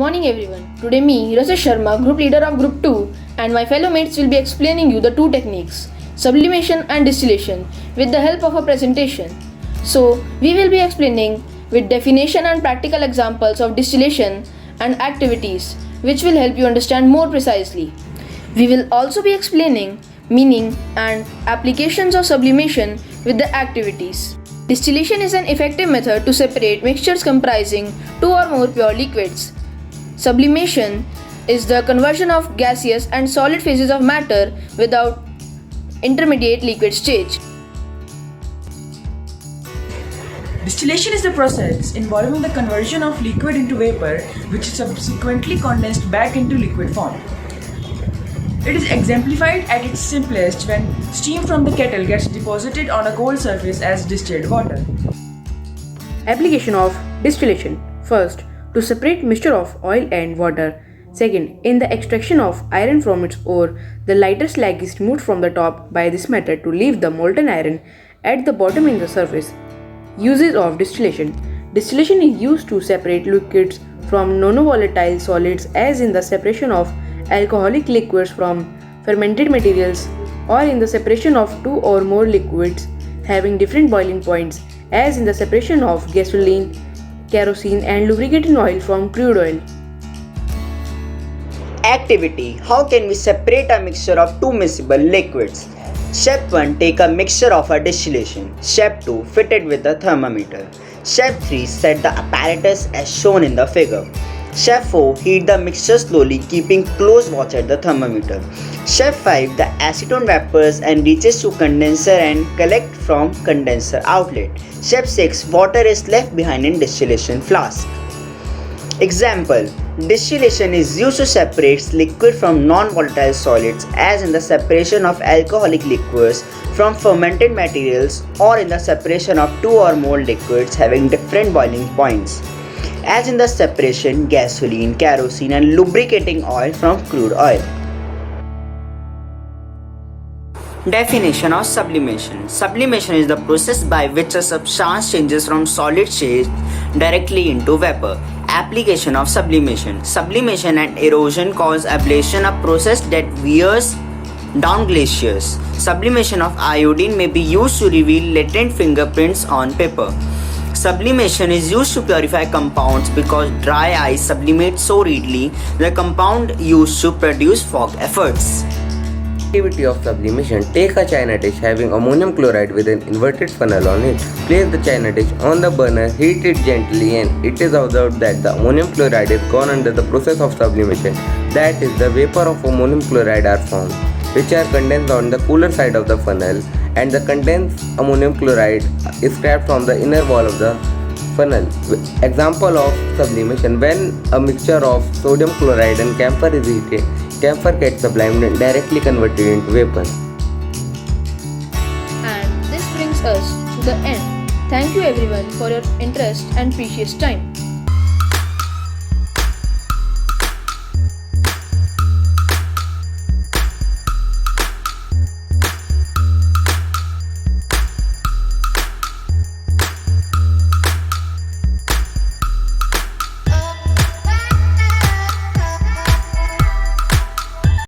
morning everyone. Today me, Rajesh Sharma, group leader of group 2 and my fellow mates will be explaining you the two techniques, sublimation and distillation with the help of a presentation. So, we will be explaining with definition and practical examples of distillation and activities which will help you understand more precisely. We will also be explaining meaning and applications of sublimation with the activities. Distillation is an effective method to separate mixtures comprising two or more pure liquids. Sublimation is the conversion of gaseous and solid phases of matter without intermediate liquid stage. Distillation is the process involving the conversion of liquid into vapor, which is subsequently condensed back into liquid form. It is exemplified at its simplest when steam from the kettle gets deposited on a cold surface as distilled water. Application of distillation. First, to separate mixture of oil and water. Second, in the extraction of iron from its ore, the lighter slag is removed from the top by this method to leave the molten iron at the bottom in the surface. Uses of distillation. Distillation is used to separate liquids from non-volatile solids, as in the separation of alcoholic liquids from fermented materials, or in the separation of two or more liquids having different boiling points, as in the separation of gasoline, kerosene and lubricating oil from crude oil. Activity. How can we separate a mixture of two miscible liquids? Step 1. Take a mixture of a distillation. Step 2. Fit it with a thermometer. Step 3. Set the apparatus as shown in the figure. Step 4. Heat the mixture slowly, keeping close watch at the thermometer. Step 5. The acetone vapors and reaches to condenser and collect from condenser outlet. Step 6. Water is left behind in distillation flask. Example. Distillation is used to separate liquid from non-volatile solids, as in the separation of alcoholic liquors from fermented materials, or in the separation of two or more liquids having different boiling points, as in the separation gasoline, kerosene and lubricating oil from crude oil. Definition of sublimation. Sublimation is the process by which a substance changes from solid state directly into vapor. Application of sublimation. Sublimation and erosion cause ablation, a process that wears down glaciers. Sublimation of iodine may be used to reveal latent fingerprints on paper. Sublimation is used to purify compounds because dry ice sublimates so readily the compound used to produce fog efforts. Activity of sublimation. Take a china dish having ammonium chloride with an inverted funnel on it. Place the china dish on the burner, heat it gently, and it is observed that the ammonium chloride is gone under the process of sublimation. That is, the vapor of ammonium chloride are formed, which are condensed on the cooler side of the funnel, and the condensed ammonium chloride is scraped from the inner wall of the funnel. Example of sublimation. When a mixture of sodium chloride and camphor is heated, camphor gets sublimed and directly converted into vapor. And this brings us to the end. Thank you everyone for your interest and precious time.